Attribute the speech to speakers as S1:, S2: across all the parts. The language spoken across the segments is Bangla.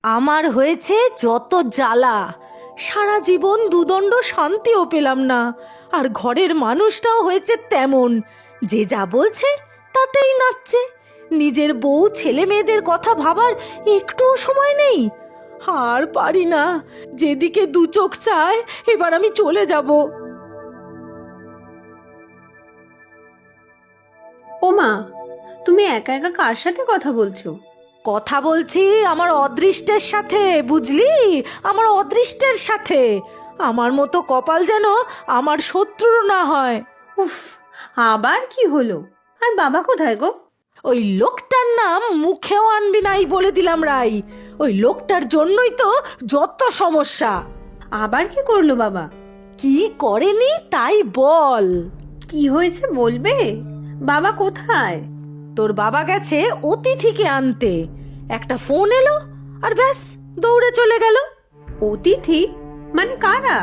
S1: আমার হয়েছে যত জ্বালা, সারা জীবন দুদণ্ড শান্তিও পেলাম না। আর ঘরের মানুষটাও হয়েছে তেমন, যে যা বলছে তাতেই নাচছে। নিজের বউ ছেলে মেয়েদের কথা ভাবার একটুও সময় নেই। আর পারি না, যেদিকে দু চোখ চায় এবার আমি চলে যাব।
S2: ও মা, তুমি একা একা কার সাথে কথা বলছো?
S1: কথা বলছি আমার অদৃষ্টের সাথে, বুঝলি? আমার অদৃষ্টের সাথে। আমার মতো কপাল যেন আমার শত্রুর না হয়।
S2: উফ, আবার কি হলো? আর বাবা কোথায় গো?
S1: ওই লোকটার নাম মুখেও আনবি নাই বলে দিলাম রাই। ওই লোকটার জন্যই তো যত সমস্যা।
S2: আবার কি করলো বাবা?
S1: কি করেনি তাই বল।
S2: কি হয়েছে বলবে? বাবা কোথায়?
S1: তোর বাবা গেছে অতিথিকে আনতে। একটা ফোন এলো আর ব্যাস দৌড়ে চলে গেল।
S2: অতিথি মানে কারা?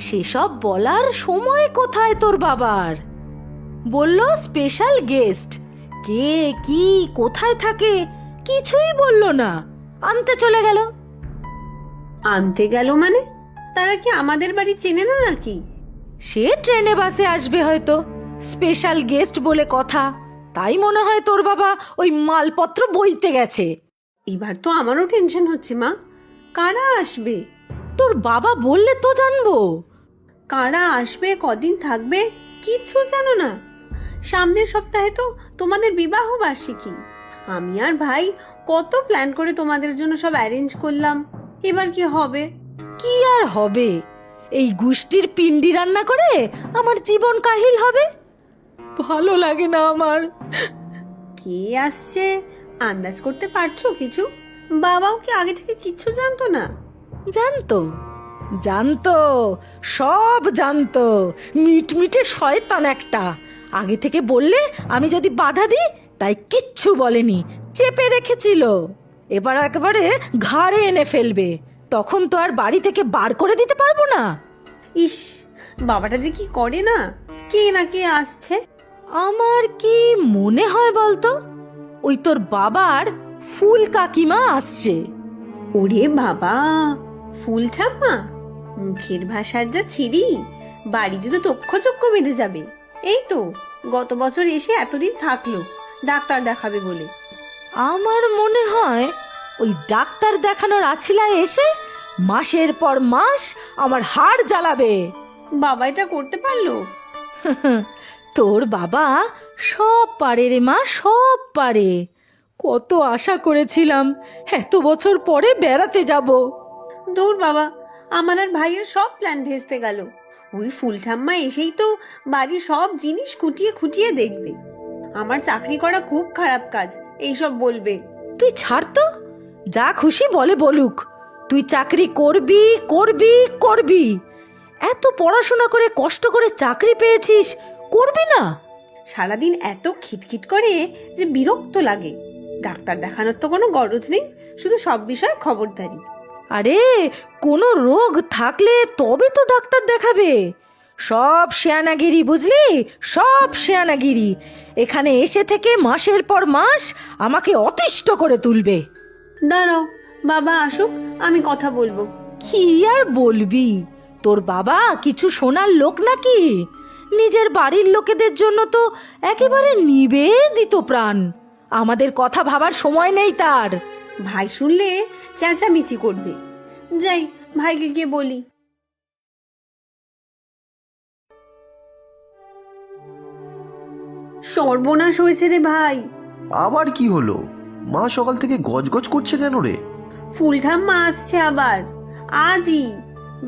S1: সেসব বলার সময় কোথায় তোর বাবার? বলল স্পেশাল গেস্ট। কে কি কোথায় থাকে কিছুই বলল না, আনতে চলে গেল।
S2: আনতে গেল মানে? তারা কি আমাদের বাড়ি চেনে না নাকি?
S1: সে ট্রেনে বাসে আসবে হয়তো, স্পেশাল গেস্ট বলে কথা। তাই মনে হয় তোর বাবা ওই মালপত্র বইতে গেছে।
S2: এবার তো আমারও টেনশন হচ্ছে মা। কারা আসবে?
S1: তোর বাবা বললে তো জানবো।
S2: কারা আসবে, কদিন থাকবে, কিচ্ছু জানো না? সামনের সপ্তাহে তো তোমাদের বিবাহ বার্ষিকী। আমি আর ভাই কত প্ল্যান করে তোমাদের জন্য সব অ্যারেঞ্জ করলাম। এবার কি হবে?
S1: কি আর হবে? এই গুষ্টির পিন্ডি রান্না করে আমার জীবন কাহিল হবে। ভালো লাগে না আমার।
S2: কে আসছে আন্দাজ করতে পারছো কিছু? বাবাও কি আগে থেকে কিচ্ছু জানতো না?
S1: জানতো, জানতো, সব জানতো। মিটমিটে শয়তান একটা। আগে থেকে বললে আমি যদি বাধা দিই তাই কিচ্ছু বলেনি, চেপে রেখেছিল। এবার একেবারে ঘাড়ে এনে ফেলবে, তখন তো আর বাড়ি থেকে বার করে দিতে পারবো না।
S2: ইস, বাবাটা যে কি করে না। কে না কে আসছে?
S1: আমার কি মনে হয় বলতো, ওই তোর বাবার ফুল কাকিমা আসছে।
S2: ওরে বাবা, ফুল ঠাম্মা! মুখের ভাষার যা ছিরি, বাড়িতে তো তক্ষচক্ষ বেঁধে যাবে। এই তো গত বছর এসে এতদিন থাকলো ডাক্তার দেখাবে বলে।
S1: আমার মনে হয় ওই ডাক্তার দেখানোর আছিলায় এসে মাসের পর মাস আমার হাড় জ্বালাবে।
S2: বাবা এটা করতে পারলো?
S1: তোর বাবা সব পারে রে মা, সব পারে। কত আশা করেছিলাম এত বছর পরে বেড়াতে যাব।
S2: দূর বাবা, আমার আর ভাইয়ের সব প্ল্যান ভেস্তে গেল। ওই ফুল ঠাম্মা এসেই তো বাড়ির সব জিনিস খুঁটিয়ে খুঁটিয়ে দেখবে। আমার চাকরি করা খুব খারাপ কাজ এইসব বলবে।
S1: তুই ছাড় তো, যা খুশি বলে বলুক। তুই চাকরি করবি করবি করবি। এত পড়াশোনা করে কষ্ট করে চাকরি পেয়েছিস, করবি না?
S2: সারাদিন এত খিটখিট করে যে বিরক্ত লাগে। ডাক্তার দেখানোর তো কোনো গরজ নেই, শুধু সব বিষয়ে খবরদারি।
S1: আরে কোনো রোগ থাকলে তবে তো ডাক্তার দেখাবে। সব শেয়ানাগিরি, বুঝলি? সব শেয়ানাগিরি। এখানে এসে থেকে মাসের পর মাস আমাকে অতিষ্ঠ করে তুলবে।
S2: দাঁড়াও, বাবা আসুক, আমি কথা বলবো।
S1: কি আর বলবি? তোর বাবা কিছু শোনার লোক নাকি? নিজের বাড়ির লোকেদের জন্য তো একেবারে নিবেদিত প্রাণ। আমাদের কথা ভাবার সময় নেই তার।
S2: ভাই শুনলে চেঁচামেচি করবে। যাই, ভাইকে গিয়ে বলি। সর্বনাশ হয়েছে রে ভাই।
S3: আবার কি হলো? মা সকাল থেকে গজগজ করছে কেন রে?
S2: ফুল ঠাম্মা আসছে আবার, আজই।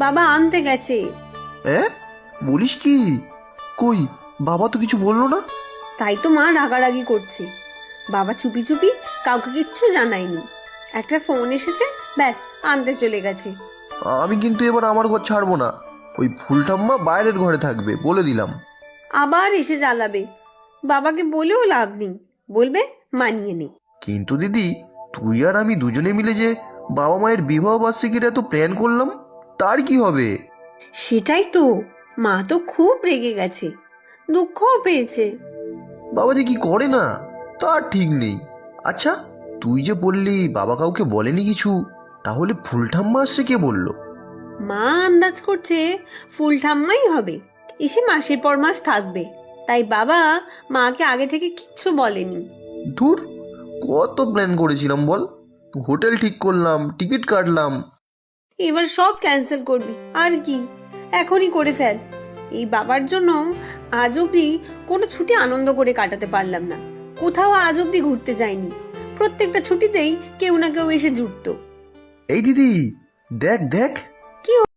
S2: বাবা আনতে গেছে।
S3: বলিস কি? কই, বাবা তো কিছু বললো না।
S2: তাই তো মা রাগারাগি করছে। বাবা চুপি চুপি কাউকে কিচ্ছু জানায়নি। একটা ফোন এসেছে, ব্যাস আনতে চলে গেছে।
S3: আমি কিন্তু এবার আমার ঘর ছাড়বো না। ওই ফুলঠাম্মা বাইরের ঘরে থাকবে, বলে দিলাম।
S2: আবার এসে জ্বালাবে। বাবাকে বলেও লাভ নেই, বলবে মানিয়ে নে।
S3: কিন্তু দিদি, তুই আর আমি দুজনে মিলে যে বাবা মায়ের বিবাহ বার্ষিকীর এত প্ল্যান করলাম, তার কি হবে?
S2: সেটাই তো, মা তো খুব রেগে গেছে, দুঃখও পেয়েছে।
S3: বাবা যে কি করে না তার ঠিক নেই। আচ্ছা, তুই যে বললি বাবা কাউকে বলেনি কিছু, তাহলে ফুল ঠাম্মা আসছে কে বললো?
S2: মা আন্দাজ করছে ফুল ঠাম্মাই হবে, এসে মাসের পর মাস থাকবে। তাই বাবা মাকে আগে থেকে কিচ্ছু বলেনি।
S3: ধুর, কত প্ল্যান করেছিলাম বল, হোটেল ঠিক করলাম, টিকিট কাটলাম।
S2: এবার সব ক্যান্সেল করবি আর কি, এখনই করে ফেল। এই বাবার জন্য আজ অব্দি কোনো ছুটি আনন্দ করে কাটাতে পারলাম না, কোথাও আজ অব্দি ঘুরতে যাইনি। প্রত্যেকটা ছুটিতেই কেউ না কেউ এসে জুটতো।
S3: এই দিদি, দেখ দেখ,